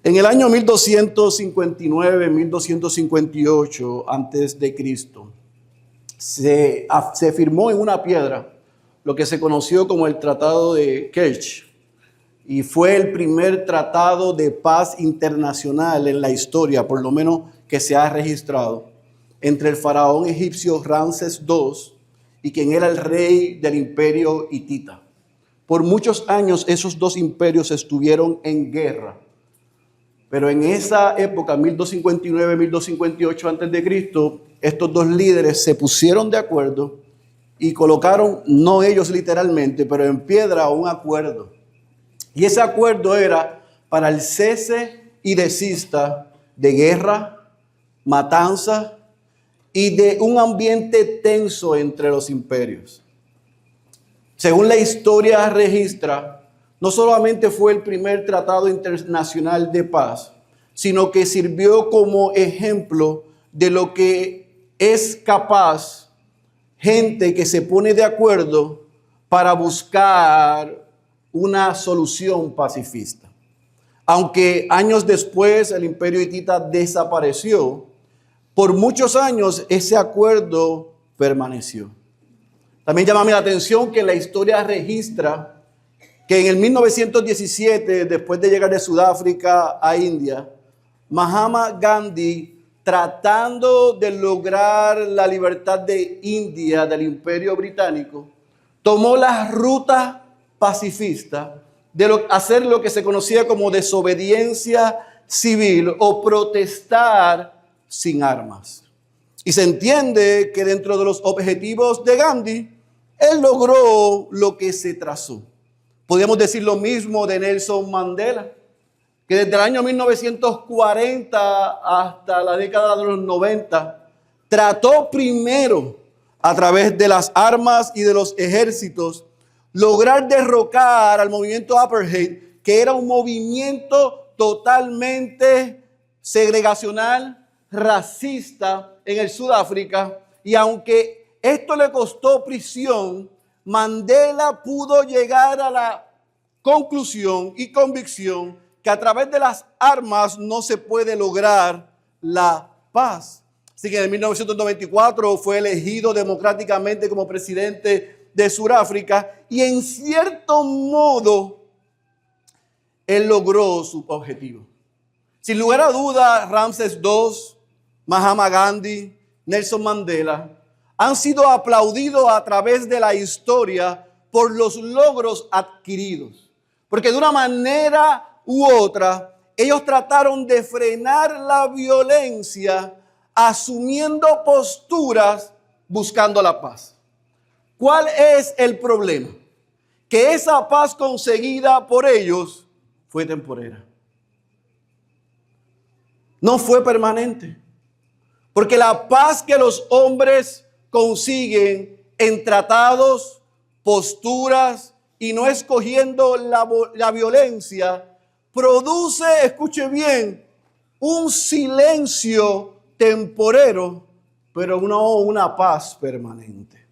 En el año 1259, 1258 antes de Cristo, se firmó en una piedra lo que se conoció como el Tratado de Kerch, y fue el primer tratado de paz internacional en la historia, por lo menos que se ha registrado, entre el faraón egipcio Ramsés II y quien era el rey del imperio hitita. Por muchos años esos dos imperios estuvieron en guerra. Pero en esa época, 1259, 1258 a.C., estos dos líderes se pusieron de acuerdo y colocaron, no ellos literalmente, pero en piedra un acuerdo. Y ese acuerdo era para el cese y desista de guerra, matanza y de un ambiente tenso entre los imperios. Según la historia registra, no solamente fue el primer tratado internacional de paz, sino que sirvió como ejemplo de lo que es capaz gente que se pone de acuerdo para buscar una solución pacifista. Aunque años después el imperio hitita desapareció, por muchos años ese acuerdo permaneció. También llama la atención que la historia registra que en el 1917, después de llegar de Sudáfrica a India, Mahatma Gandhi, tratando de lograr la libertad de India del Imperio Británico, tomó la ruta pacifista de hacer lo que se conocía como desobediencia civil o protestar sin armas. Y se entiende que dentro de los objetivos de Gandhi, él logró lo que se trazó. Podríamos decir lo mismo de Nelson Mandela, que desde el año 1940 hasta la década de los 90, trató primero a través de las armas y de los ejércitos lograr derrocar al movimiento apartheid, que era un movimiento totalmente segregacional, racista en el Sudáfrica, y aunque esto le costó prisión, Mandela pudo llegar a la conclusión y convicción que a través de las armas no se puede lograr la paz. Así que en 1994 fue elegido democráticamente como presidente de Sudáfrica y en cierto modo él logró su objetivo. Sin lugar a duda, Ramsés II, Mahatma Gandhi, Nelson Mandela han sido aplaudidos a través de la historia por los logros adquiridos. Porque de una manera u otra, ellos trataron de frenar la violencia asumiendo posturas buscando la paz. ¿Cuál es el problema? Que esa paz conseguida por ellos fue temporera. No fue permanente. Porque la paz que los hombres consiguen en tratados, posturas y no escogiendo la violencia, produce, escuche bien, un silencio temporero, pero no una paz permanente.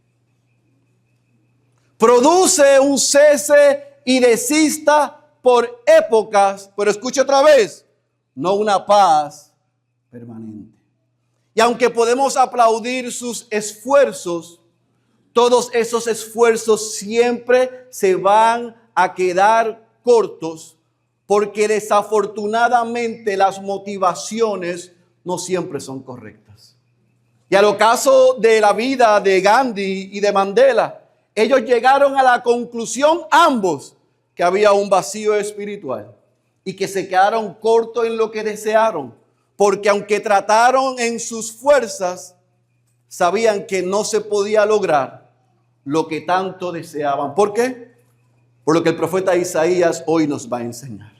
Produce un cese y desista por épocas, pero escuche otra vez, no una paz permanente. Y aunque podemos aplaudir sus esfuerzos, todos esos esfuerzos siempre se van a quedar cortos porque desafortunadamente las motivaciones no siempre son correctas. Y a lo caso de la vida de Gandhi y de Mandela, ellos llegaron a la conclusión ambos que había un vacío espiritual y que se quedaron cortos en lo que desearon. Porque aunque trataron en sus fuerzas, sabían que no se podía lograr lo que tanto deseaban. ¿Por qué? Por lo que el profeta Isaías hoy nos va a enseñar.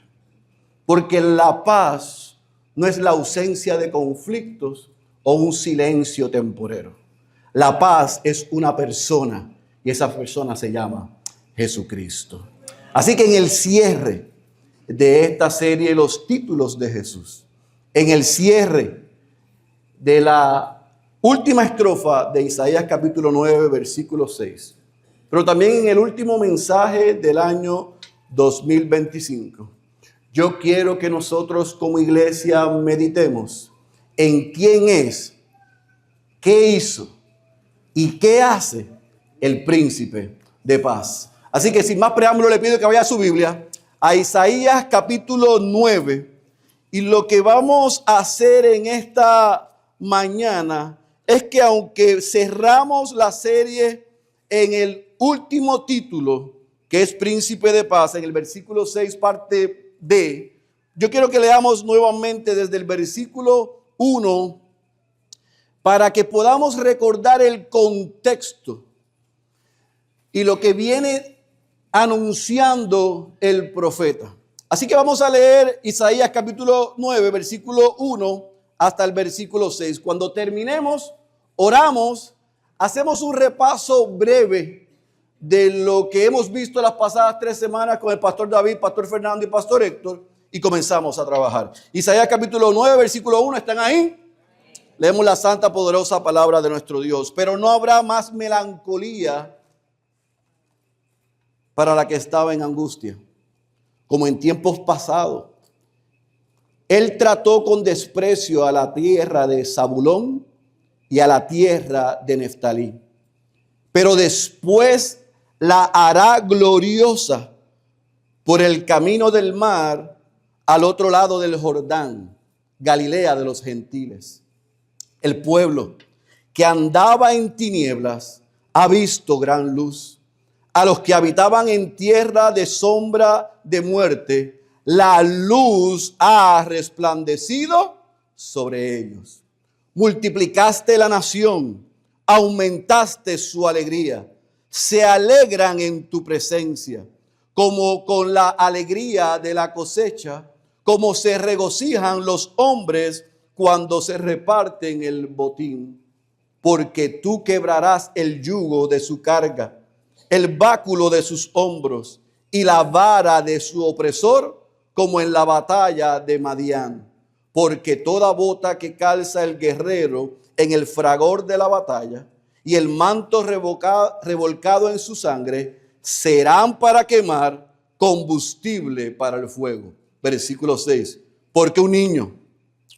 Porque la paz no es la ausencia de conflictos o un silencio temporero. La paz es una persona y esa persona se llama Jesucristo. Así que en el cierre de esta serie, los títulos de Jesús, en el cierre de la última estrofa de Isaías capítulo 9, versículo 6, pero también en el último mensaje del año 2025, Yo quiero que nosotros como iglesia meditemos en quién es, qué hizo y qué hace el príncipe de paz. Así que sin más preámbulo le pido que vaya a su Biblia, a Isaías capítulo 9. Y lo que vamos a hacer en esta mañana es que aunque cerramos la serie en el último título, que es Príncipe de Paz, en el versículo 6, parte D, yo quiero que leamos nuevamente desde el versículo 1 para que podamos recordar el contexto y lo que viene anunciando el profeta. Así que vamos a leer Isaías capítulo 9, versículo 1 hasta el versículo 6. Cuando terminemos, oramos, hacemos un repaso breve de lo que hemos visto las pasadas 3 semanas con el pastor David, pastor Fernando y pastor Héctor, y comenzamos a trabajar. Isaías capítulo 9, versículo 1, ¿están ahí? Leemos la santa, poderosa palabra de nuestro Dios. Pero no habrá más melancolía para la que estaba en angustia, como en tiempos pasados. Él trató con desprecio a la tierra de Zabulón y a la tierra de Neftalí, pero después la hará gloriosa por el camino del mar al otro lado del Jordán, Galilea de los gentiles. El pueblo que andaba en tinieblas ha visto gran luz. A los que habitaban en tierra de sombra de muerte, la luz ha resplandecido sobre ellos. Multiplicaste la nación, aumentaste su alegría. Se alegran en tu presencia, como con la alegría de la cosecha, como se regocijan los hombres cuando se reparten el botín. Porque tú quebrarás el yugo de su carga, el báculo de sus hombros y la vara de su opresor, como en la batalla de Madián. Porque toda bota que calza el guerrero en el fragor de la batalla y el manto revolcado en su sangre serán para quemar combustible para el fuego. Versículo 6. Porque un niño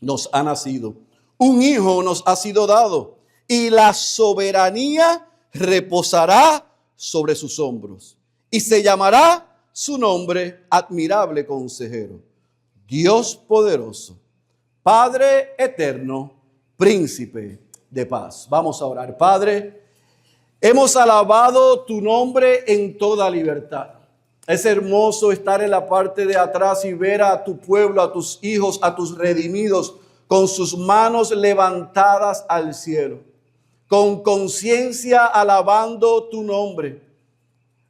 nos ha nacido, un hijo nos ha sido dado, y la soberanía reposará sobre sus hombros, y se llamará su nombre Admirable Consejero, Dios poderoso, Padre eterno, Príncipe de paz. Vamos a orar. Padre, hemos alabado tu nombre en toda libertad. Es hermoso estar en la parte de atrás y ver a tu pueblo, a tus hijos, a tus redimidos, con sus manos levantadas al cielo, con conciencia alabando tu nombre.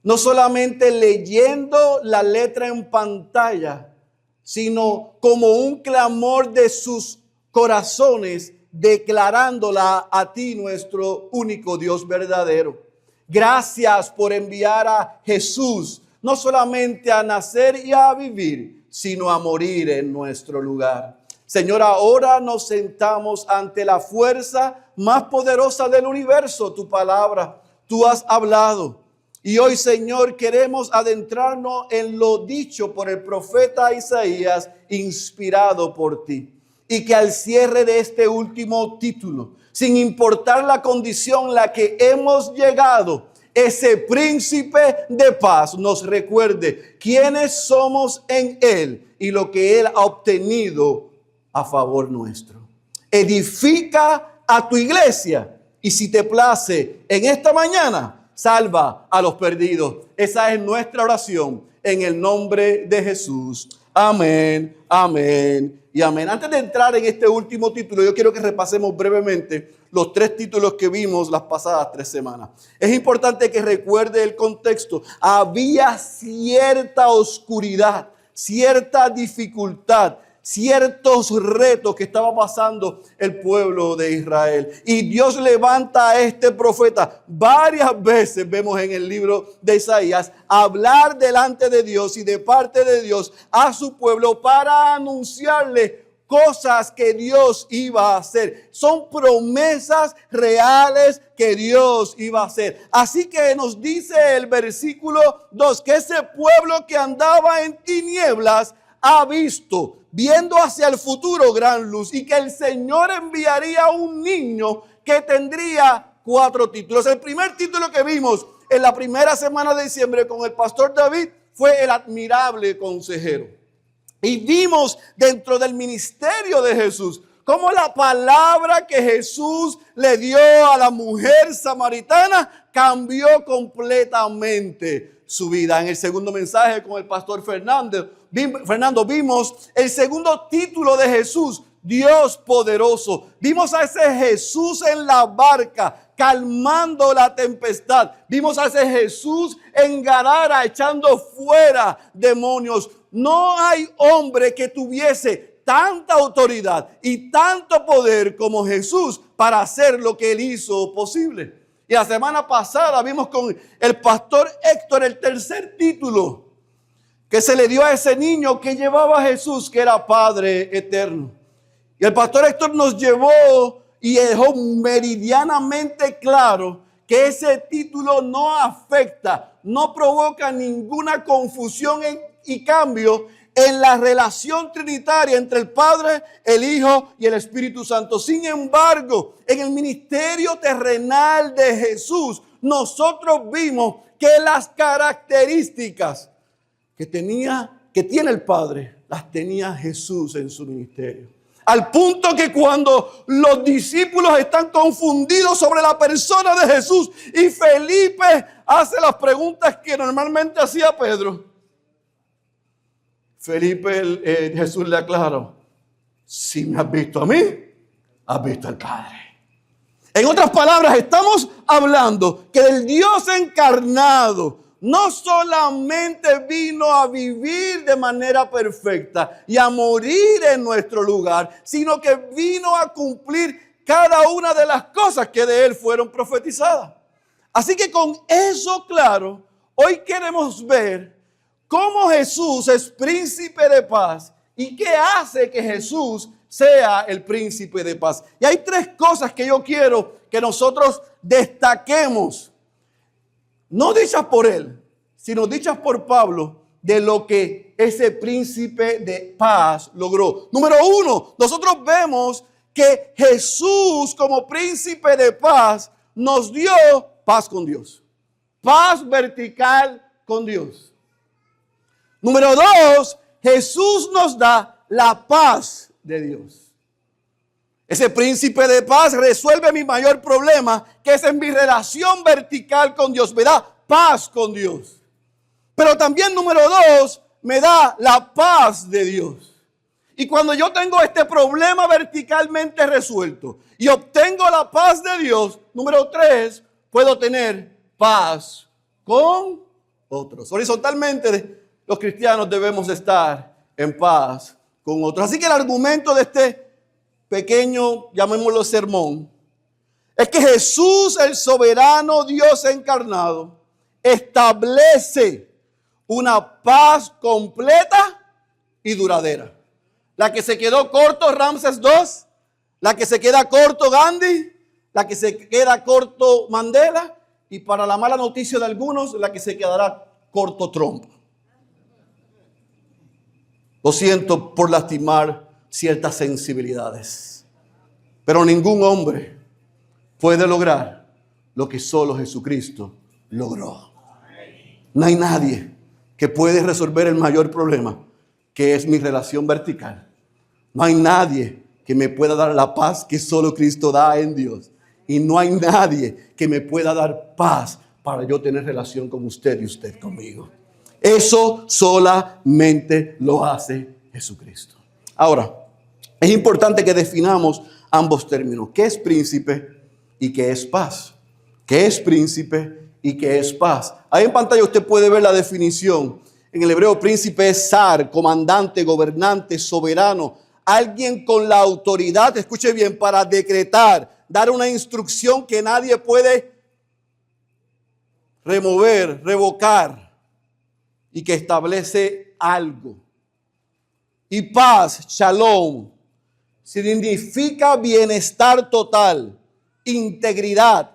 No solamente leyendo la letra en pantalla, sino como un clamor de sus corazones, declarándola a ti, nuestro único Dios verdadero. Gracias por enviar a Jesús, no solamente a nacer y a vivir, sino a morir en nuestro lugar. Señor, ahora nos sentamos ante la fuerza más poderosa del universo, tu palabra. Tú has hablado. Y hoy, Señor, queremos adentrarnos en lo dicho por el profeta Isaías, inspirado por ti. Y que al cierre de este último título, sin importar la condición en la que hemos llegado, ese príncipe de paz nos recuerde quiénes somos en Él y lo que Él ha obtenido a favor nuestro. Edifica a tu iglesia y si te place en esta mañana, salva a los perdidos. Esa es nuestra oración en el nombre de Jesús. Amén, amén y amén. Antes de entrar en este último título, yo quiero que repasemos brevemente los 3 títulos que vimos las pasadas 3 semanas. Es importante que recuerde el contexto. Había cierta oscuridad, cierta dificultad, ciertos retos que estaba pasando el pueblo de Israel. Y Dios levanta a este profeta. Varias veces vemos en el libro de Isaías hablar delante de Dios y de parte de Dios a su pueblo para anunciarle cosas que Dios iba a hacer. Son promesas reales que Dios iba a hacer. Así que nos dice el versículo 2 que ese pueblo que andaba en tinieblas ha visto, viendo hacia el futuro gran luz, y que el Señor enviaría un niño que tendría 4 títulos. El primer título que vimos en la primera semana de diciembre con el pastor David fue el admirable consejero. Y vimos dentro del ministerio de Jesús cómo la palabra que Jesús le dio a la mujer samaritana cambió completamente su vida. En el segundo mensaje con el pastor Fernando vimos el segundo título de Jesús, Dios poderoso. Vimos a ese Jesús en la barca calmando la tempestad. Vimos a ese Jesús en Gadara echando fuera demonios. No hay hombre que tuviese tanta autoridad y tanto poder como Jesús para hacer lo que él hizo posible. Y la semana pasada vimos con el pastor Héctor el tercer título que se le dio a ese niño que llevaba a Jesús, que era Padre Eterno. Y el pastor Héctor nos llevó y dejó meridianamente claro que ese título no afecta, no provoca ninguna confusión y cambio en la relación trinitaria entre el Padre, el Hijo y el Espíritu Santo. Sin embargo, en el ministerio terrenal de Jesús, nosotros vimos que las características que tiene el Padre, las tenía Jesús en su ministerio. Al punto que cuando los discípulos están confundidos sobre la persona de Jesús y Felipe hace las preguntas que normalmente hacía Pedro, Jesús le aclaró: si me has visto a mí, has visto al Padre. En otras palabras, estamos hablando que el Dios encarnado no solamente vino a vivir de manera perfecta y a morir en nuestro lugar, sino que vino a cumplir cada una de las cosas que de él fueron profetizadas. Así que con eso claro, hoy queremos ver cómo Jesús es príncipe de paz y qué hace que Jesús sea el príncipe de paz. Y hay 3 cosas que yo quiero que nosotros destaquemos, no dichas por él, sino dichas por Pablo, de lo que ese príncipe de paz logró. Número 1, nosotros vemos que Jesús como príncipe de paz nos dio paz con Dios. Paz vertical con Dios. Número 2, Jesús nos da la paz de Dios. Ese príncipe de paz resuelve mi mayor problema, que es en mi relación vertical con Dios. Me da paz con Dios. Pero también, número 2, me da la paz de Dios. Y cuando yo tengo este problema verticalmente resuelto y obtengo la paz de Dios, número 3, puedo tener paz con otros. Horizontalmente, los cristianos debemos estar en paz con otros. Así que el argumento de este pequeño, llamémoslo sermón, es que Jesús, el soberano Dios encarnado, establece una paz completa y duradera. La que se quedó corto Ramsés II, la que se queda corto Gandhi, la que se queda corto Mandela, y para la mala noticia de algunos, la que se quedará corto Trump. Lo siento por lastimar ciertas sensibilidades, pero ningún hombre puede lograr lo que solo Jesucristo logró. No hay nadie que puede resolver el mayor problema, que es mi relación vertical. No hay nadie que me pueda dar la paz que solo Cristo da en Dios. Y no hay nadie que me pueda dar paz para yo tener relación con usted y usted conmigo. Eso solamente lo hace Jesucristo. Ahora, es importante que definamos ambos términos. ¿Qué es príncipe y qué es paz? ¿Qué es príncipe y qué es paz? Ahí en pantalla usted puede ver la definición. En el hebreo, príncipe es zar, comandante, gobernante, soberano. Alguien con la autoridad, escuche bien, para decretar, dar una instrucción que nadie puede remover, revocar, y que establece algo. Y paz, shalom, significa bienestar total, integridad,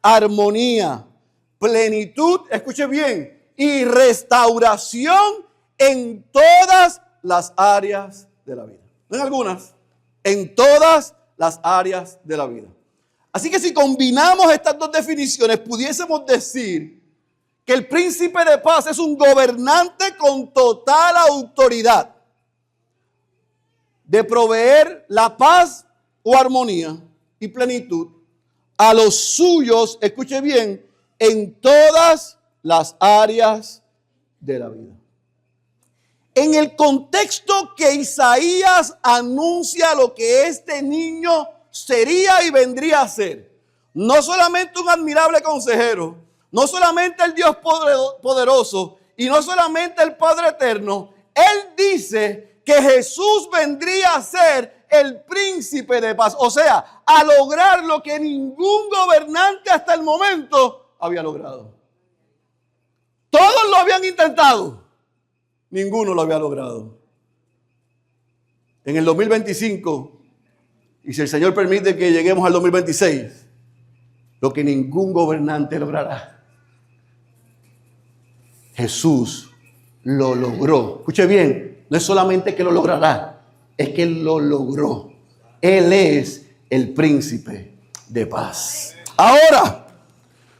armonía, plenitud, escuche bien, y restauración en todas las áreas de la vida. No en algunas, en todas las áreas de la vida. Así que si combinamos estas dos definiciones, pudiésemos decir que el príncipe de paz es un gobernante con total autoridad de proveer la paz o armonía y plenitud a los suyos, escuche bien, en todas las áreas de la vida. En el contexto que Isaías anuncia lo que este niño sería y vendría a ser, no solamente un admirable consejero, no solamente el Dios poderoso y no solamente el Padre eterno, él dice que Jesús vendría a ser el príncipe de paz, o sea, a lograr lo que ningún gobernante hasta el momento había logrado. Todos lo habían intentado, ninguno lo había logrado. En el 2025, y si el Señor permite que lleguemos al 2026, lo que ningún gobernante logrará, Jesús lo logró. Escuche bien, no es solamente que lo logrará, es que Él lo logró. Él es el príncipe de paz. Ahora,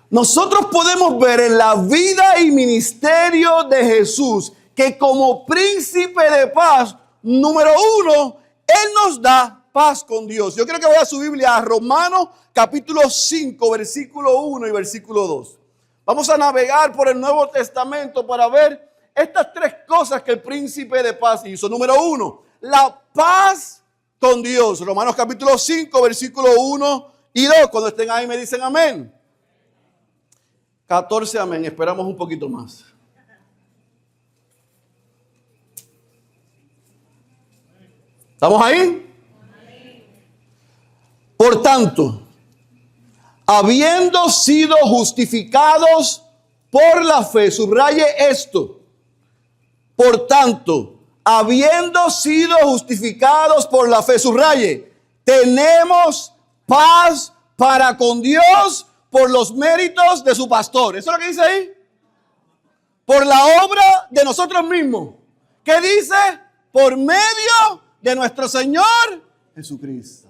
nosotros podemos ver en la vida y ministerio de Jesús que como príncipe de paz, número uno, Él nos da paz con Dios. Yo quiero que vaya a su Biblia a Romanos capítulo 5, versículo 1 y versículo 2. Vamos a navegar por el Nuevo Testamento para ver estas tres cosas que el príncipe de paz hizo. Número uno, la paz con Dios. Romanos capítulo 5, versículo 1 y 2. Cuando estén ahí me dicen amén. 14, amén. Esperamos un poquito más. ¿Estamos ahí? Por tanto, habiendo sido justificados por la fe, subraye esto. Por tanto, habiendo sido justificados por la fe, subraye, tenemos paz para con Dios por los méritos de su pastor. ¿Eso es lo que dice ahí? Por la obra de nosotros mismos. ¿Qué dice? Por medio de nuestro Señor Jesucristo.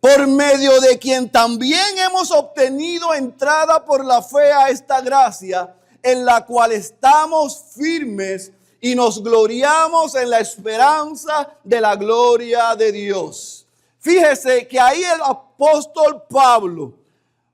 Por medio de quien también hemos obtenido entrada por la fe a esta gracia, en la cual estamos firmes y nos gloriamos en la esperanza de la gloria de Dios. Fíjese que ahí el apóstol Pablo,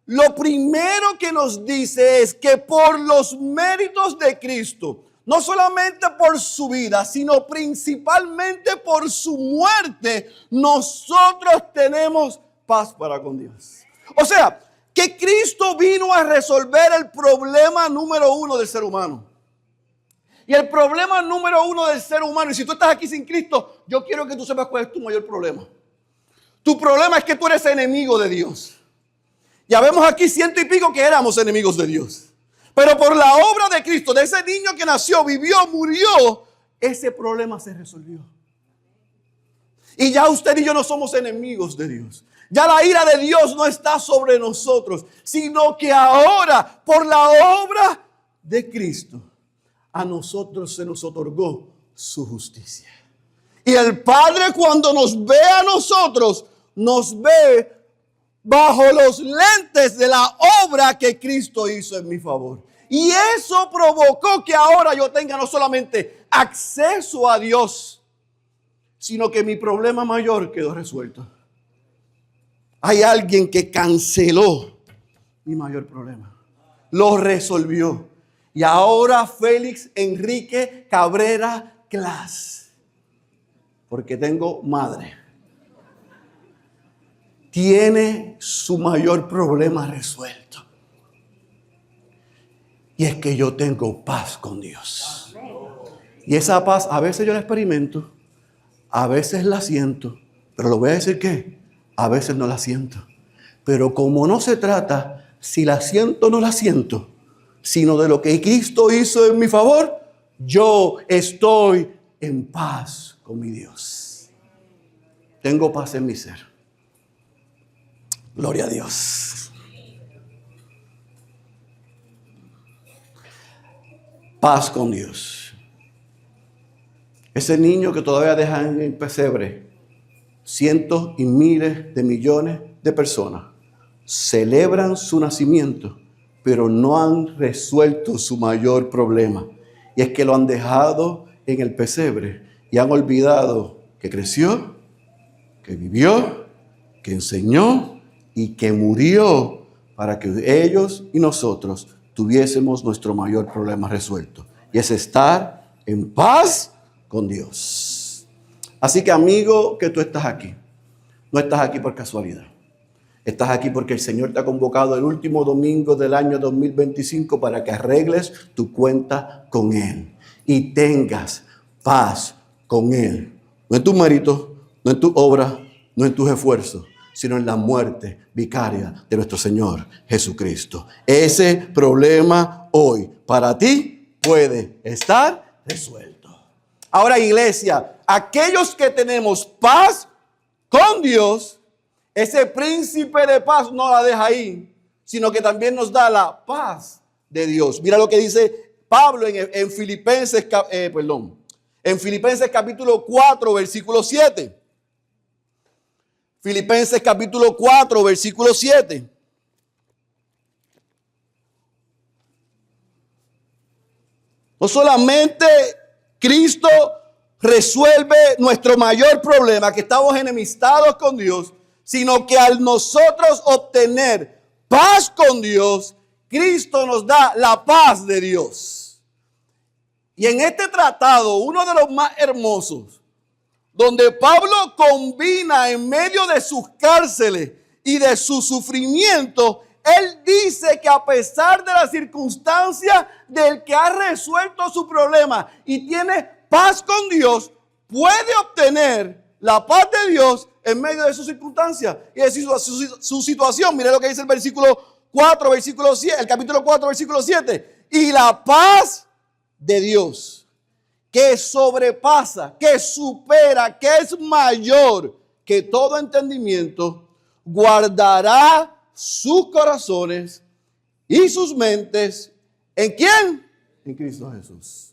lo primero que nos dice es que por los méritos de Cristo, no solamente por su vida, sino principalmente por su muerte, nosotros tenemos paz para con Dios. O sea, que Cristo vino a resolver el problema número uno del ser humano. Y el problema número uno del ser humano, y si tú estás aquí sin Cristo, yo quiero que tú sepas cuál es tu mayor problema. Tu problema es que tú eres enemigo de Dios. Ya vemos aquí 100 y pico que éramos enemigos de Dios. Pero por la obra de Cristo, de ese niño que nació, vivió, murió, ese problema se resolvió. Y ya usted y yo no somos enemigos de Dios. Ya la ira de Dios no está sobre nosotros, sino que ahora, por la obra de Cristo, a nosotros se nos otorgó su justicia. Y el Padre, cuando nos ve a nosotros, nos ve bajo los lentes de la obra que Cristo hizo en mi favor. Y eso provocó que ahora yo tenga no solamente acceso a Dios, sino que mi problema mayor quedó resuelto. Hay alguien que canceló mi mayor problema. Lo resolvió. Y ahora Félix Enrique Cabrera Clas, porque tengo madre, tiene su mayor problema resuelto. Y es que yo tengo paz con Dios. Y esa paz a veces yo la experimento, a veces la siento, pero lo voy a decir que a veces no la siento. Pero como no se trata si la siento o no la siento, sino de lo que Cristo hizo en mi favor, yo estoy en paz con mi Dios. Tengo paz en mi ser. Gloria a Dios. Paz con Dios. Ese niño que todavía dejan en el pesebre, cientos y miles de millones de personas celebran su nacimiento, pero no han resuelto su mayor problema. Y es que lo han dejado en el pesebre y han olvidado que creció, que vivió, que enseñó y que murió para que ellos y nosotros tuviésemos nuestro mayor problema resuelto. Y es estar en paz con Dios. Así que, amigo, que tú estás aquí, no estás aquí por casualidad. Estás aquí porque el Señor te ha convocado el último domingo del año 2025 para que arregles tu cuenta con Él y tengas paz con Él. No en tus méritos, no en tus obras, no en tus esfuerzos, sino en la muerte vicaria de nuestro Señor Jesucristo. Ese problema hoy para ti puede estar resuelto. Ahora, iglesia, aquellos que tenemos paz con Dios, ese príncipe de paz no la deja ahí, sino que también nos da la paz de Dios. Mira lo que dice Pablo en Filipenses, en Filipenses capítulo 4, versículo 7. Filipenses capítulo 4, versículo 7. No solamente Cristo resuelve nuestro mayor problema, que estamos enemistados con Dios, sino que al nosotros obtener paz con Dios, Cristo nos da la paz de Dios. Y en este tratado, uno de los más hermosos, donde Pablo combina en medio de sus cárceles y de su sufrimiento, él dice que a pesar de las circunstancias del que ha resuelto su problema y tiene paz con Dios, puede obtener la paz de Dios en medio de sus circunstancias y de su situación. Mire lo que dice el versículo 4, versículo 7, el capítulo 4, versículo 7. Y la paz de Dios, que sobrepasa, que supera, que es mayor que todo entendimiento, guardará sus corazones y sus mentes. ¿En quién? En Cristo Jesús.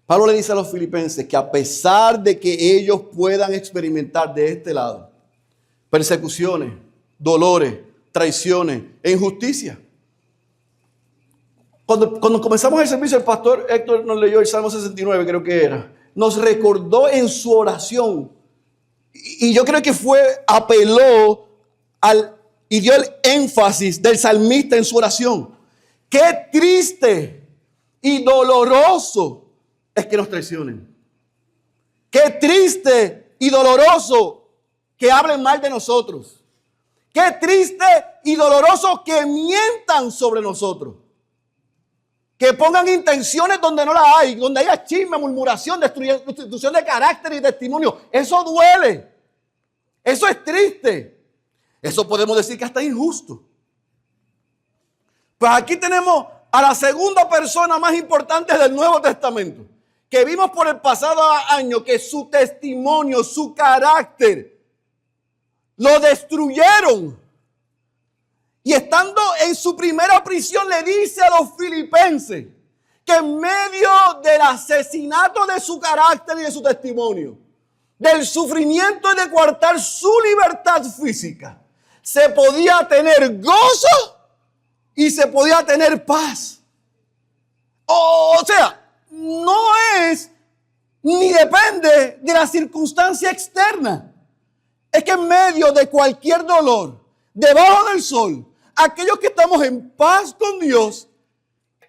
Pablo le dice a los filipenses que a pesar de que ellos puedan experimentar de este lado persecuciones, dolores, traiciones e injusticia. Cuando comenzamos el servicio, el pastor Héctor nos leyó el Salmo 69, creo que era. Nos recordó en su oración. Y yo creo que apeló y dio el énfasis del salmista en su oración. Qué triste y doloroso es que nos traicionen. Qué triste y doloroso que hablen mal de nosotros. Qué triste y doloroso que mientan sobre nosotros. Que pongan intenciones donde no las hay, donde haya chisme, murmuración, destrucción de carácter y testimonio. Eso duele. Eso es triste. Eso podemos decir que hasta es injusto. Pues aquí tenemos a la segunda persona más importante del Nuevo Testamento, que vimos por el pasado año que su testimonio, su carácter, lo destruyeron. Y estando en su primera prisión le dice a los filipenses que en medio del asesinato de su carácter y de su testimonio, del sufrimiento y de coartar su libertad física, se podía tener gozo y se podía tener paz. O sea, no es ni depende de la circunstancia externa. Es que en medio de cualquier dolor, debajo del sol, aquellos que estamos en paz con Dios,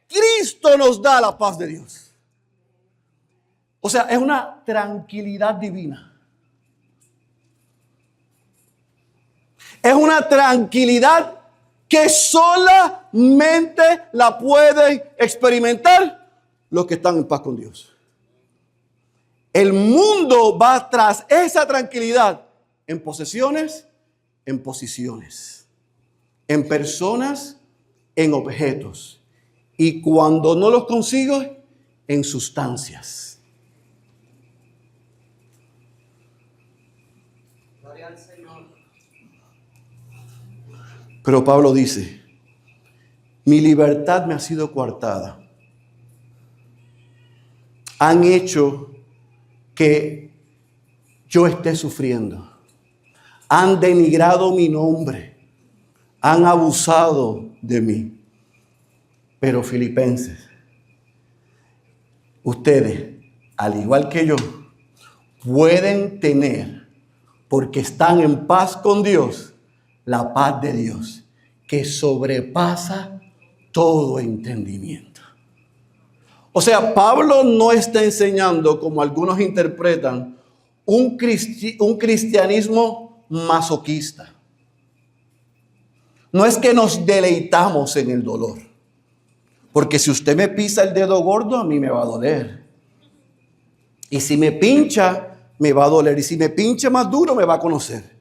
Cristo nos da la paz de Dios. O sea, es una tranquilidad divina. Es una tranquilidad que solamente la pueden experimentar los que están en paz con Dios. El mundo va tras esa tranquilidad en posesiones, en posiciones, en personas, en objetos. Y cuando no los consigo, en sustancias. Gloria al Señor. Pero Pablo dice, mi libertad me ha sido coartada. han hecho que yo esté sufriendo. Han denigrado mi nombre. Han abusado de mí. Pero filipenses, ustedes, al igual que yo, pueden tener, porque están en paz con Dios, la paz de Dios, que sobrepasa todo entendimiento. O sea, Pablo no está enseñando, como algunos interpretan, un cristianismo masoquista. No es que nos deleitamos en el dolor. Porque si usted me pisa el dedo gordo, a mí me va a doler. Y si me pincha, me va a doler. Y si me pincha más duro, me va a conocer.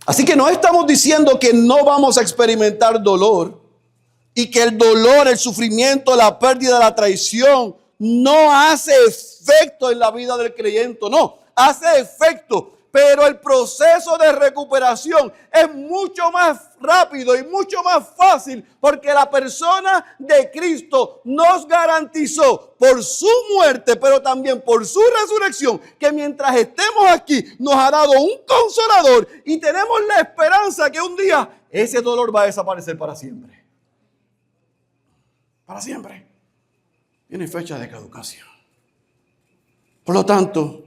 Así que no estamos diciendo que no vamos a experimentar dolor y que el dolor, el sufrimiento, la pérdida, la traición no hace efecto en la vida del creyente. No, hace efecto. Pero el proceso de recuperación es mucho más rápido y mucho más fácil porque la persona de Cristo nos garantizó por su muerte, pero también por su resurrección, que mientras estemos aquí nos ha dado un consolador y tenemos la esperanza que un día ese dolor va a desaparecer para siempre. Para siempre. Tiene fecha de caducación. Por lo tanto,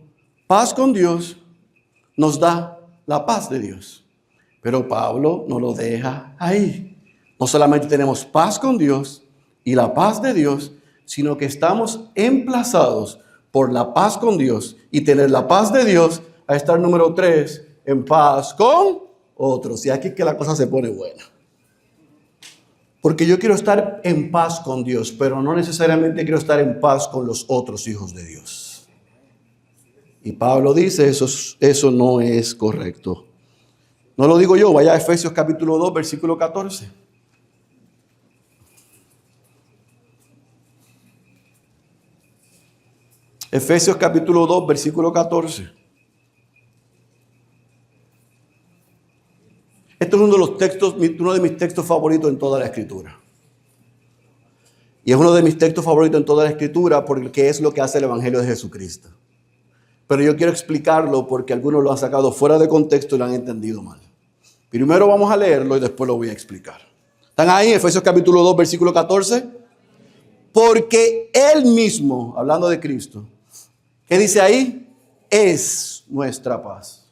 paz con Dios nos da la paz de Dios. Pero Pablo no lo deja ahí. No solamente tenemos paz con Dios y la paz de Dios, sino que estamos emplazados por la paz con Dios y tener la paz de Dios a estar número 3, en paz con otros. Y aquí es que la cosa se pone buena. Porque yo quiero estar en paz con Dios, pero no necesariamente quiero estar en paz con los otros hijos de Dios. Y Pablo dice, eso no es correcto. No lo digo yo, vaya a Efesios capítulo 2, versículo 14. Efesios capítulo 2, versículo 14. Esto es uno de mis textos favoritos en toda la Escritura. Y es uno de mis textos favoritos en toda la Escritura porque es lo que hace el Evangelio de Jesucristo. Pero yo quiero explicarlo porque algunos lo han sacado fuera de contexto y lo han entendido mal. Primero vamos a leerlo y después lo voy a explicar. ¿Están ahí? Efesios capítulo 2, versículo 14. Porque Él mismo, hablando de Cristo, ¿qué dice ahí? Es nuestra paz.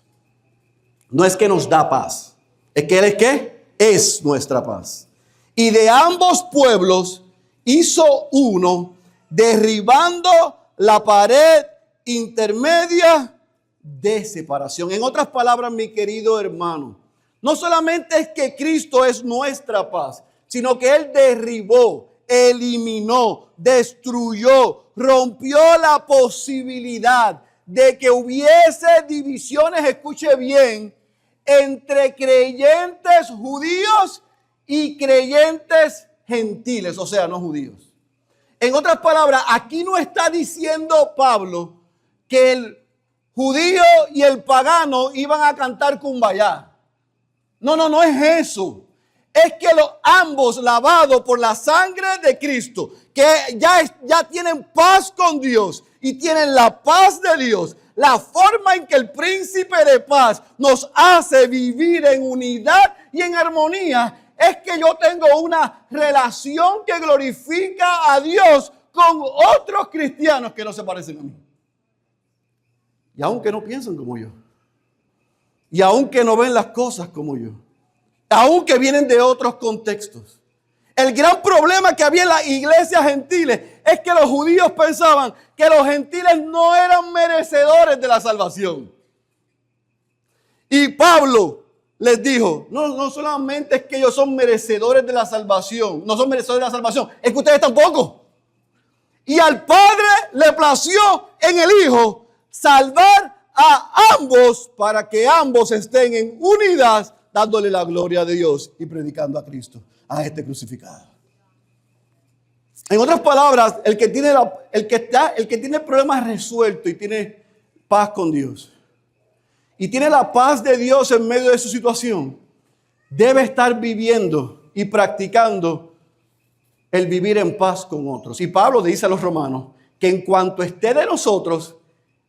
No es que nos da paz. Es que Él es ¿qué? Es nuestra paz. Y de ambos pueblos hizo uno, derribando la pared intermedia de separación. En otras palabras, mi querido hermano, no solamente es que Cristo es nuestra paz, sino que Él derribó, eliminó, destruyó, rompió la posibilidad de que hubiese divisiones, escuche bien, entre creyentes judíos y creyentes gentiles, o sea, no judíos. En otras palabras, aquí no está diciendo Pablo que el judío y el pagano iban a cantar Cumbayá. No es eso. Es que ambos lavados por la sangre de Cristo, que ya tienen paz con Dios y tienen la paz de Dios. La forma en que el príncipe de paz nos hace vivir en unidad y en armonía es que yo tengo una relación que glorifica a Dios con otros cristianos que no se parecen a mí. Y aunque no piensan como yo. Y aunque no ven las cosas como yo. Aunque vienen de otros contextos. El gran problema que había en las iglesias gentiles es que los judíos pensaban que los gentiles no eran merecedores de la salvación. Y Pablo les dijo, no solamente es que ellos son merecedores de la salvación, no son merecedores de la salvación, es que ustedes tampoco. Y al Padre le plació en el Hijo salvar a ambos para que ambos estén en unidad, dándole la gloria de Dios y predicando a Cristo, a este crucificado. En otras palabras, el que tiene problemas resueltos y tiene paz con Dios y tiene la paz de Dios en medio de su situación, debe estar viviendo y practicando el vivir en paz con otros. Y Pablo le dice a los romanos que en cuanto esté de nosotros,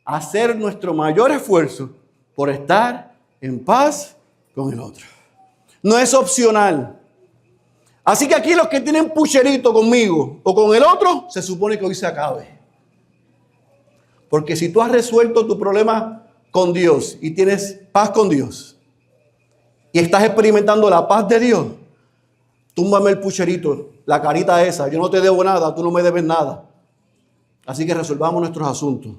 hacer nuestro mayor esfuerzo por estar en paz con el otro. No es opcional. Así que aquí los que tienen pucherito conmigo o con el otro, se supone que hoy se acabe. Porque si tú has resuelto tu problema con Dios y tienes paz con Dios y estás experimentando la paz de Dios, túmbame el pucherito, la carita esa. Yo no te debo nada, tú no me debes nada. Así que resolvamos nuestros asuntos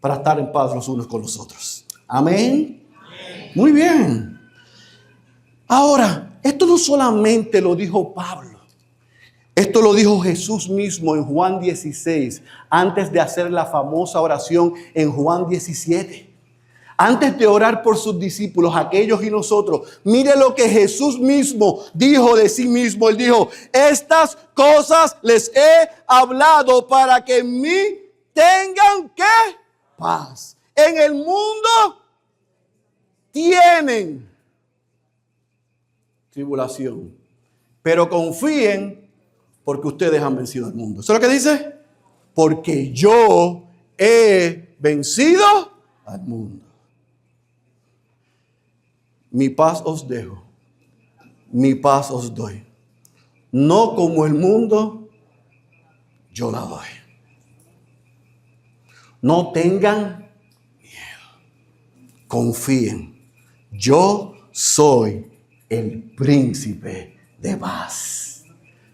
para estar en paz los unos con los otros. Amén. Muy bien. Ahora, esto no solamente lo dijo Pablo. Esto lo dijo Jesús mismo en Juan 16, antes de hacer la famosa oración en Juan 17. Antes de orar por sus discípulos, aquellos y nosotros, mire lo que Jesús mismo dijo de sí mismo. Él dijo, estas cosas les he hablado para que en mí tengan ¿qué? Paz. En el mundo tienen tribulación, pero confíen porque ustedes han vencido al mundo. ¿Eso es lo que dice? Porque yo he vencido al mundo. Mi paz os dejo, mi paz os doy. No como el mundo, yo la doy. No tengan miedo, confíen. Yo soy el príncipe de paz.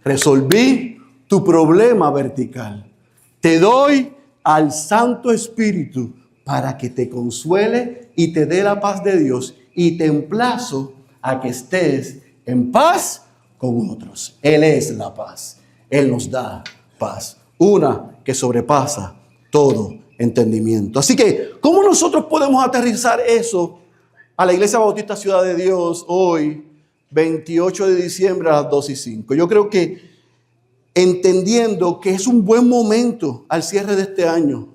Resolví tu problema vertical. Te doy al Santo Espíritu para que te consuele y te dé la paz de Dios. Y te emplazo a que estés en paz con otros. Él es la paz. Él nos da paz. Una que sobrepasa todo entendimiento. Así que, ¿cómo nosotros podemos aterrizar eso a la Iglesia Bautista Ciudad de Dios hoy, 28 de diciembre a las 2:05? Yo creo que entendiendo que es un buen momento al cierre de este año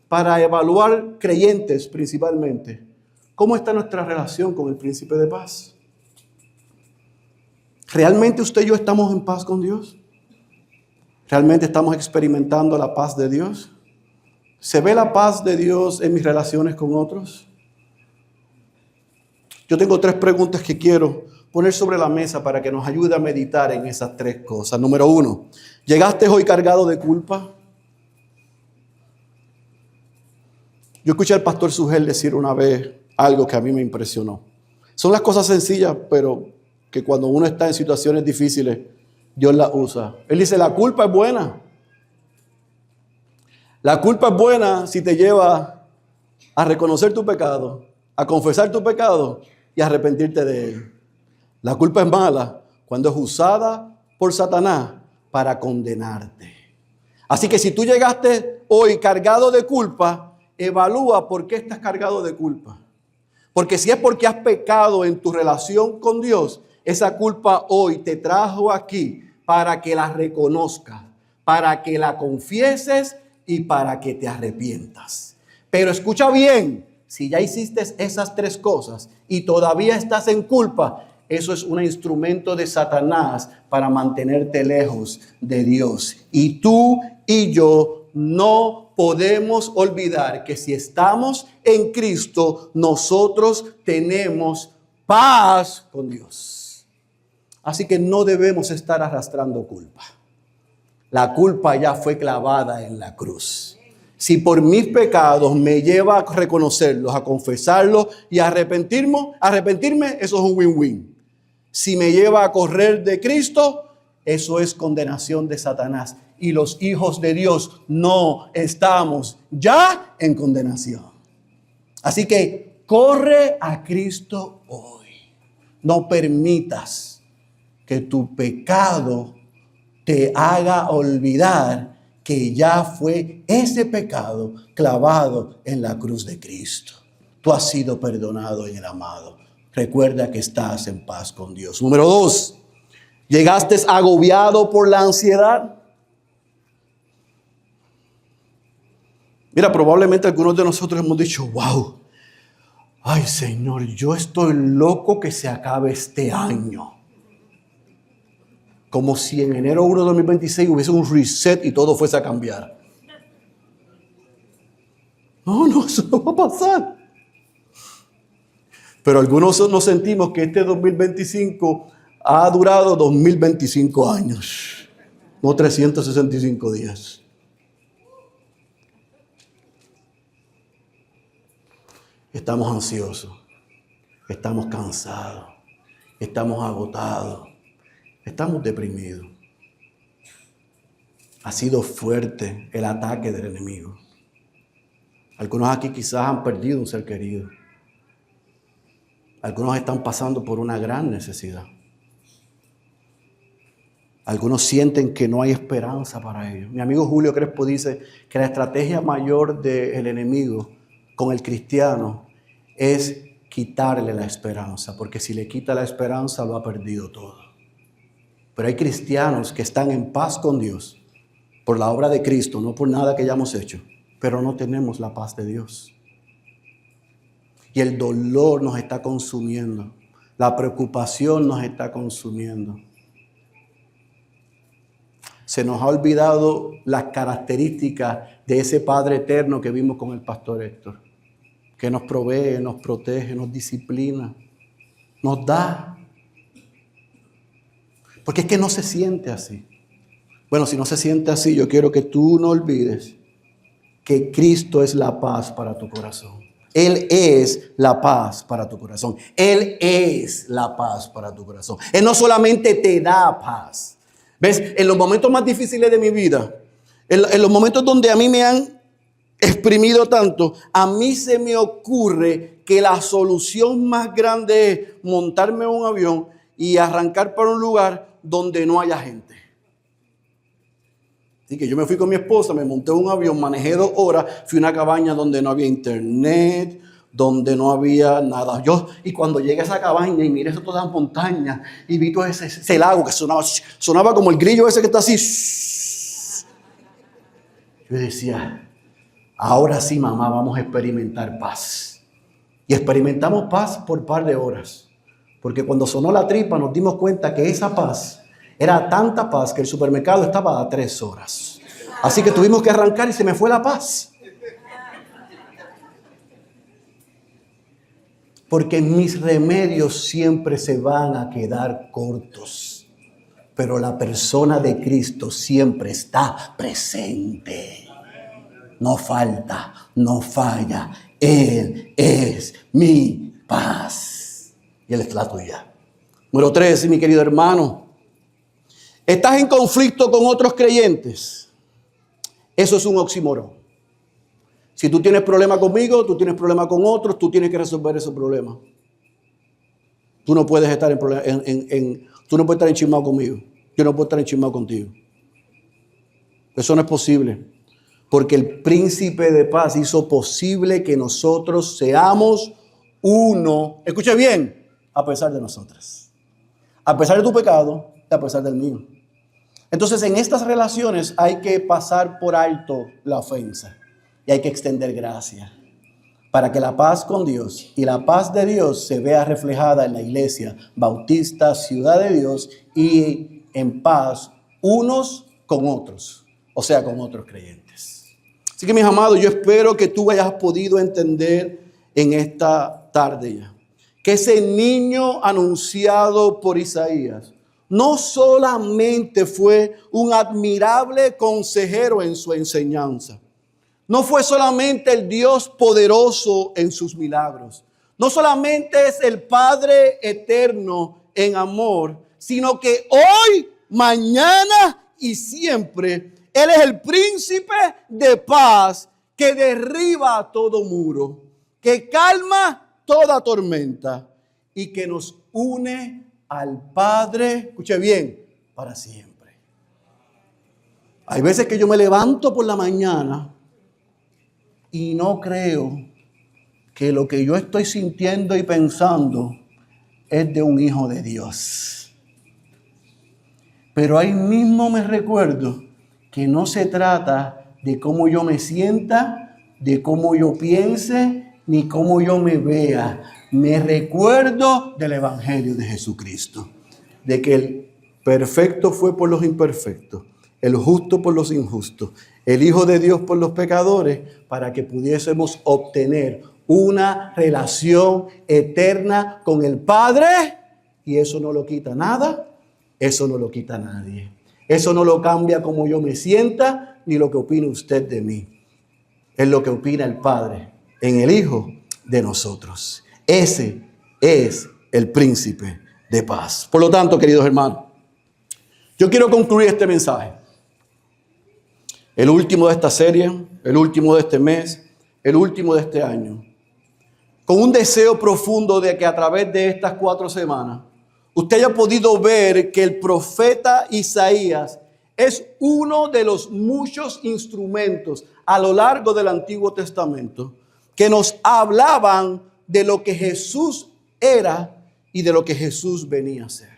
para evaluar creyentes principalmente. ¿Cómo está nuestra relación con el príncipe de paz? ¿Realmente usted y yo estamos en paz con Dios? ¿Realmente estamos experimentando la paz de Dios? ¿Se ve la paz de Dios en mis relaciones con otros? Yo tengo 3 preguntas que quiero poner sobre la mesa para que nos ayude a meditar en esas 3 cosas. Número 1, ¿llegaste hoy cargado de culpa? Yo escuché al pastor Sugel decir una vez algo que a mí me impresionó. Son las cosas sencillas, pero que cuando uno está en situaciones difíciles, Dios las usa. Él dice, la culpa es buena. La culpa es buena si te lleva a reconocer tu pecado, a confesar tu pecado y a arrepentirte de él. La culpa es mala cuando es usada por Satanás para condenarte. Así que si tú llegaste hoy cargado de culpa, evalúa por qué estás cargado de culpa. Porque si es porque has pecado en tu relación con Dios, esa culpa hoy te trajo aquí para que la reconozcas, para que la confieses y para que te arrepientas. Pero escucha bien, si ya hiciste esas 3 cosas y todavía estás en culpa, eso es un instrumento de Satanás para mantenerte lejos de Dios. Y tú y yo no podemos olvidar que si estamos en Cristo, nosotros tenemos paz con Dios. Así que no debemos estar arrastrando culpa. La culpa ya fue clavada en la cruz. Si por mis pecados me lleva a reconocerlos, a confesarlos y a arrepentirme, eso es un win-win. Si me lleva a correr de Cristo, eso es condenación de Satanás. Y los hijos de Dios no estamos ya en condenación. Así que corre a Cristo hoy. No permitas que tu pecado te haga olvidar que ya fue ese pecado clavado en la cruz de Cristo. Tú has sido perdonado en el amado. Recuerda que estás en paz con Dios. Número 2, ¿llegaste agobiado por la ansiedad? Mira, probablemente algunos de nosotros hemos dicho, wow, ay Señor, yo estoy loco que se acabe este año. Como si en enero 1 de 2026 hubiese un reset y todo fuese a cambiar. No, eso no va a pasar. Pero algunos nos sentimos que este 2025 ha durado 2025 años, no 365 días. Estamos ansiosos, estamos cansados, estamos agotados, estamos deprimidos. Ha sido fuerte el ataque del enemigo. Algunos aquí quizás han perdido un ser querido. Algunos están pasando por una gran necesidad. Algunos sienten que no hay esperanza para ellos. Mi amigo Julio Crespo dice que la estrategia mayor del enemigo con el cristiano es quitarle la esperanza, porque si le quita la esperanza lo ha perdido todo. Pero hay cristianos que están en paz con Dios por la obra de Cristo, no por nada que hayamos hecho, pero no tenemos la paz de Dios. Y el dolor nos está consumiendo, la preocupación nos está consumiendo. Se nos ha olvidado las características de ese Padre eterno que vimos con el pastor Héctor, que nos provee, nos protege, nos disciplina, nos da. Porque es que no se siente así. Bueno, si no se siente así, yo quiero que tú no olvides que Cristo es la paz para tu corazón. Él es la paz para tu corazón. Él es la paz para tu corazón. Él no solamente te da paz. ¿Ves? En los momentos más difíciles de mi vida, en los momentos donde a mí me han exprimido tanto, a mí se me ocurre que la solución más grande es montarme en un avión y arrancar para un lugar donde no haya gente. Así que yo me fui con mi esposa, me monté en un avión, manejé 2 horas, fui a una cabaña donde no había internet, donde no había nada. Y cuando llegué a esa cabaña y miré todas las montañas y vi todo ese lago que sonaba como el grillo ese que está así. Yo decía, ahora sí, mamá, vamos a experimentar paz. Y experimentamos paz por un par de horas. Porque cuando sonó la tripa nos dimos cuenta que esa paz era tanta paz que el supermercado estaba a 3 horas. Así que tuvimos que arrancar y se me fue la paz. Porque mis remedios siempre se van a quedar cortos. Pero la persona de Cristo siempre está presente. No falta, no falla. Él es mi paz. Y Él es la tuya. Número 3, mi querido hermano. ¿Estás en conflicto con otros creyentes? Eso es un oxímoron. Si tú tienes problema conmigo, tú tienes problema con otros, tú tienes que resolver ese problema. Tú no puedes estar tú no puedes estar enchismado conmigo. Yo no puedo estar enchismado contigo. Eso no es posible. Porque el príncipe de paz hizo posible que nosotros seamos uno. Escuche bien, a pesar de nosotras. A pesar de tu pecado y a pesar del mío. Entonces, en estas relaciones hay que pasar por alto la ofensa. Y hay que extender gracia para que la paz con Dios y la paz de Dios se vea reflejada en la iglesia bautista, ciudad de Dios, y en paz unos con otros, o sea, con otros creyentes. Así que, mis amados, yo espero que tú hayas podido entender en esta tarde ya que ese niño anunciado por Isaías no solamente fue un admirable consejero en su enseñanza. No fue solamente el Dios poderoso en sus milagros. No solamente es el Padre eterno en amor, sino que hoy, mañana y siempre, Él es el príncipe de paz que derriba todo muro, que calma toda tormenta y que nos une al Padre, escuche bien, para siempre. Hay veces que yo me levanto por la mañana y no creo que lo que yo estoy sintiendo y pensando es de un hijo de Dios. Pero ahí mismo me recuerdo que no se trata de cómo yo me sienta, de cómo yo piense, ni cómo yo me vea. Me recuerdo del Evangelio de Jesucristo. De que perfecto fue por los imperfectos, el justo por los injustos, el Hijo de Dios por los pecadores, para que pudiésemos obtener una relación eterna con el Padre. Y eso no lo quita nada, eso no lo quita nadie. Eso no lo cambia como yo me sienta, ni lo que opine usted de mí. Es lo que opina el Padre en el Hijo de nosotros. Ese es el príncipe de paz. Por lo tanto, queridos hermanos, yo quiero concluir este mensaje. El último de esta serie, el último de este mes, el último de este año. Con un deseo profundo de que a través de estas 4 semanas usted haya podido ver que el profeta Isaías es uno de los muchos instrumentos a lo largo del Antiguo Testamento que nos hablaban de lo que Jesús era y de lo que Jesús venía a ser.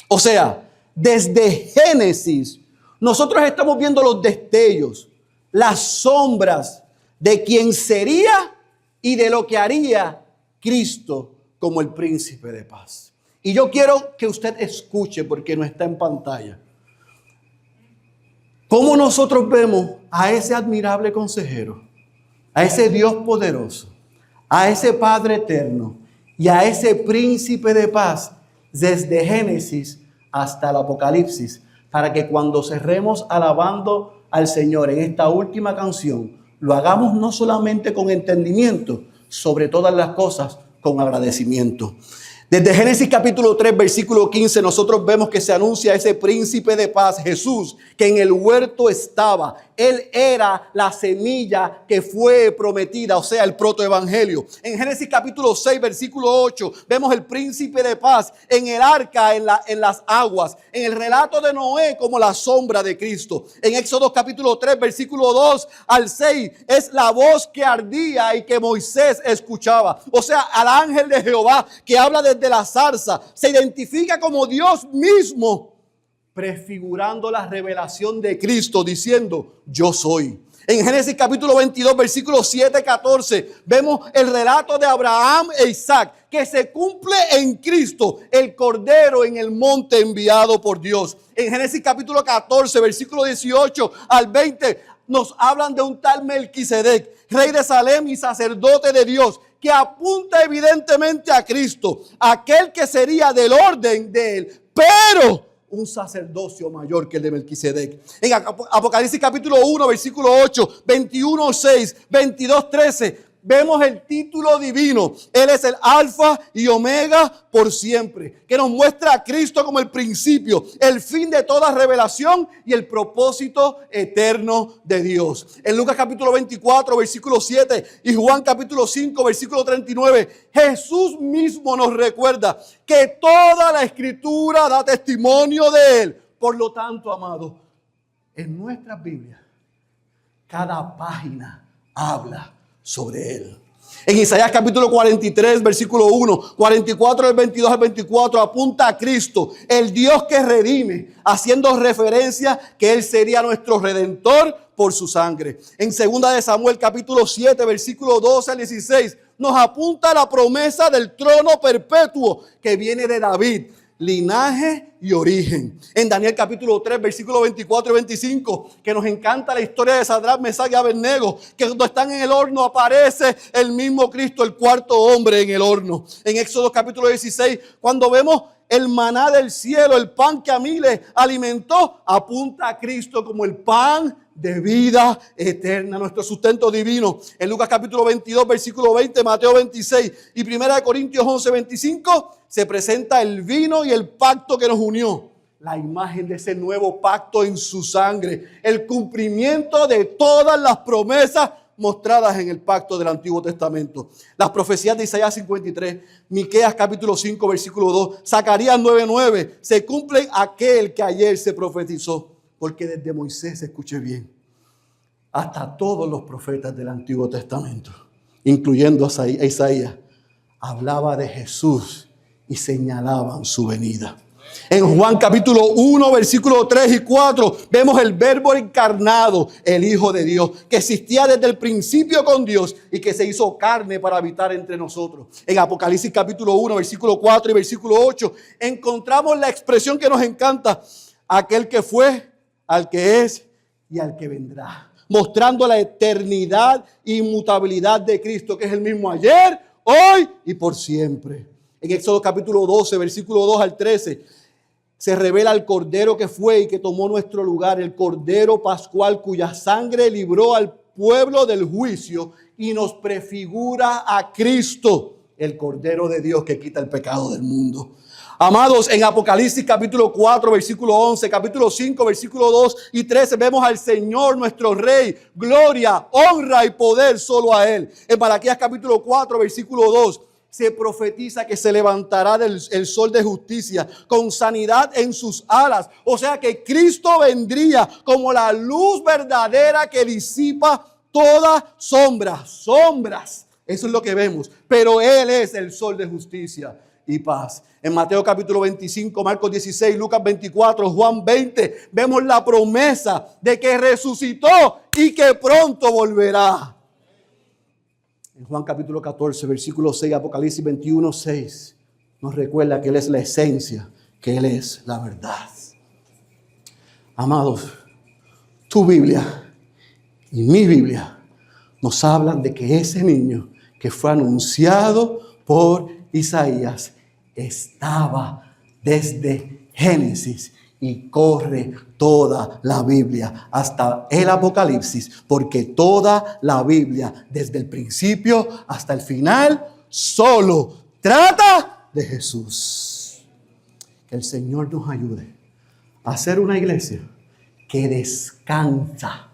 O sea, desde Génesis, nosotros estamos viendo los destellos, las sombras de quién sería y de lo que haría Cristo como el príncipe de paz. Y yo quiero que usted escuche, porque no está en pantalla, cómo nosotros vemos a ese admirable consejero, a ese Dios poderoso, a ese Padre eterno y a ese príncipe de paz desde Génesis hasta el Apocalipsis, para que cuando cerremos alabando al Señor en esta última canción, lo hagamos no solamente con entendimiento, sobre todas las cosas con agradecimiento. Desde Génesis capítulo 3, versículo 15, nosotros vemos que se anuncia ese príncipe de paz, Jesús, que en el huerto estaba. Él era la semilla que fue prometida, o sea, el protoevangelio. En Génesis capítulo 6, versículo 8, vemos el príncipe de paz en el arca, en las aguas. En el relato de Noé como la sombra de Cristo. En Éxodo capítulo 3, versículo 2 al 6, es la voz que ardía y que Moisés escuchaba. O sea, al ángel de Jehová que habla desde la zarza, se identifica como Dios mismo, prefigurando la revelación de Cristo, diciendo: yo soy. En Génesis capítulo 22, versículos 7-14, vemos el relato de Abraham e Isaac, que se cumple en Cristo, el Cordero en el monte enviado por Dios. En Génesis capítulo 14, versículo 18 al 20, nos hablan de un tal Melquisedec, rey de Salem y sacerdote de Dios, que apunta evidentemente a Cristo, aquel que sería del orden de él, pero un sacerdocio mayor que el de Melquisedec. En Apocalipsis capítulo 1, versículo 8, 21, 6, 22, 13, vemos el título divino. Él es el Alfa y Omega por siempre, que nos muestra a Cristo como el principio, el fin de toda revelación y el propósito eterno de Dios. En Lucas capítulo 24, versículo 7 y Juan capítulo 5, versículo 39, Jesús mismo nos recuerda que toda la escritura da testimonio de Él. Por lo tanto, amado, en nuestras Biblias, cada página habla sobre Él. En Isaías capítulo 43, versículo 1, 44 del 22 al 24, apunta a Cristo, el Dios que redime, haciendo referencia que Él sería nuestro redentor por su sangre. En 2 de Samuel capítulo 7, versículo 12 al 16, nos apunta a la promesa del trono perpetuo que viene de David, linaje y origen. En Daniel capítulo 3, versículo 24 y 25, que nos encanta la historia de Sadrach, Mesach y Abednego, que cuando están en el horno aparece el mismo Cristo, el cuarto hombre en el horno. En Éxodo capítulo 16, cuando vemos el maná del cielo, el pan que a miles alimentó, apunta a Cristo como el pan de vida eterna, nuestro sustento divino. En Lucas capítulo 22, versículo 20, Mateo 26 y 1 Corintios 11, 25, se presenta el vino y el pacto que nos unió. La imagen de ese nuevo pacto en su sangre, el cumplimiento de todas las promesas mostradas en el pacto del Antiguo Testamento. Las profecías de Isaías 53, Miqueas capítulo 5, versículo 2, Zacarías 9:9, se cumple aquel que ayer se profetizó. Porque desde Moisés, escuche bien, hasta todos los profetas del Antiguo Testamento, incluyendo a Isaías, hablaba de Jesús y señalaban su venida. En Juan capítulo 1, versículo 3 y 4, vemos el verbo encarnado, el Hijo de Dios, que existía desde el principio con Dios y que se hizo carne para habitar entre nosotros. En Apocalipsis capítulo 1, versículo 4 y versículo 8, encontramos la expresión que nos encanta: aquel que fue, al que es y al que vendrá, mostrando la eternidad e inmutabilidad de Cristo, que es el mismo ayer, hoy y por siempre. En Éxodo capítulo 12, versículo 2 al 13, se revela el Cordero que fue y que tomó nuestro lugar, el Cordero Pascual cuya sangre libró al pueblo del juicio y nos prefigura a Cristo, el Cordero de Dios que quita el pecado del mundo. Amados, en Apocalipsis capítulo 4, versículo 11, capítulo 5, versículo 2 y 13, vemos al Señor nuestro Rey, gloria, honra y poder solo a Él. En Malaquías capítulo 4, versículo 2, se profetiza que se levantará el sol de justicia con sanidad en sus alas. O sea que Cristo vendría como la luz verdadera que disipa toda sombras. Eso es lo que vemos. Pero Él es el sol de justicia y paz. En Mateo capítulo 25, Marcos 16, Lucas 24, Juan 20, vemos la promesa de que resucitó y que pronto volverá. En Juan capítulo 14, versículo 6, Apocalipsis 21, 6, nos recuerda que Él es la esencia, que Él es la verdad. Amados, tu Biblia y mi Biblia nos hablan de que ese niño que fue anunciado por Isaías estaba desde Génesis y corre toda la Biblia hasta el Apocalipsis, porque toda la Biblia desde el principio hasta el final solo trata de Jesús. Que el Señor nos ayude a hacer una iglesia que descansa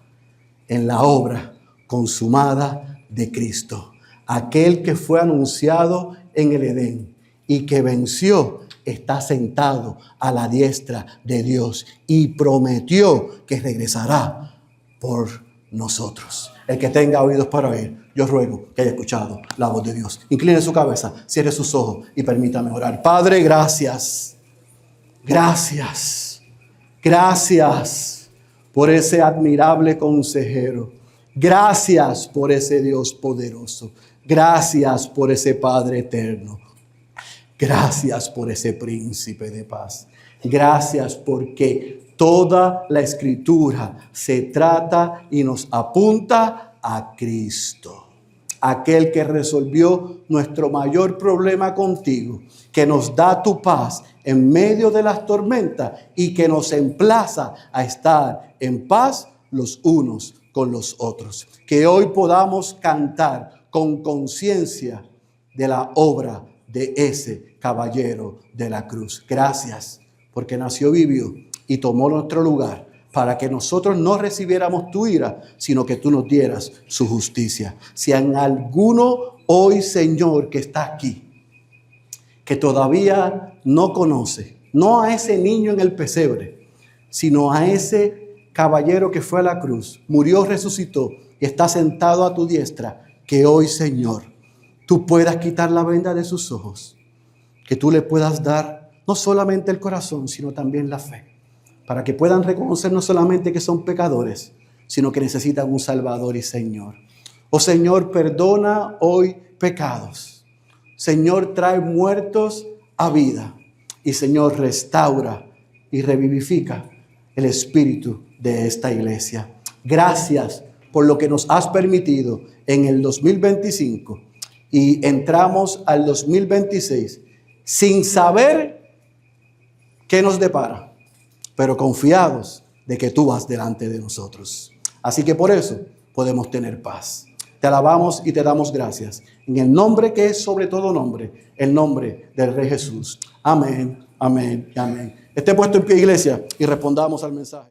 en la obra consumada de Cristo, aquel que fue anunciado en el Edén y que venció, está sentado a la diestra de Dios y prometió que regresará por nosotros. El que tenga oídos para oír, yo ruego que haya escuchado la voz de Dios. Incline su cabeza, cierre sus ojos y permítame orar. Padre, gracias por ese admirable consejero. Gracias por ese Dios poderoso. Gracias por ese Padre eterno. Gracias por ese príncipe de paz. Gracias porque toda la escritura se trata y nos apunta a Cristo. Aquel que resolvió nuestro mayor problema contigo, que nos da tu paz en medio de las tormentas y que nos emplaza a estar en paz los unos con los otros. Que hoy podamos cantar con conciencia de la obra de ese caballero de la cruz. Gracias porque nació, vivió y tomó nuestro lugar para que nosotros no recibiéramos tu ira, sino que tú nos dieras su justicia. Si en alguno hoy, Señor, que está aquí, que todavía no conoce, no a ese niño en el pesebre, sino a ese caballero que fue a la cruz, murió, resucitó y está sentado a tu diestra, que hoy, Señor, tú puedas quitar la venda de sus ojos, que tú le puedas dar no solamente el corazón, sino también la fe, para que puedan reconocer no solamente que son pecadores, sino que necesitan un Salvador y Señor. Oh Señor, perdona hoy pecados. Señor, trae muertos a vida. Y Señor, restaura y revivifica el espíritu de esta iglesia. Gracias por lo que nos has permitido en el 2025 y entramos al 2026 sin saber qué nos depara, pero confiados de que tú vas delante de nosotros. Así que por eso podemos tener paz. Te alabamos y te damos gracias en el nombre que es sobre todo nombre, el nombre del Rey Jesús. Amén, amén y amén. Esté puesto en pie, iglesia, y respondamos al mensaje.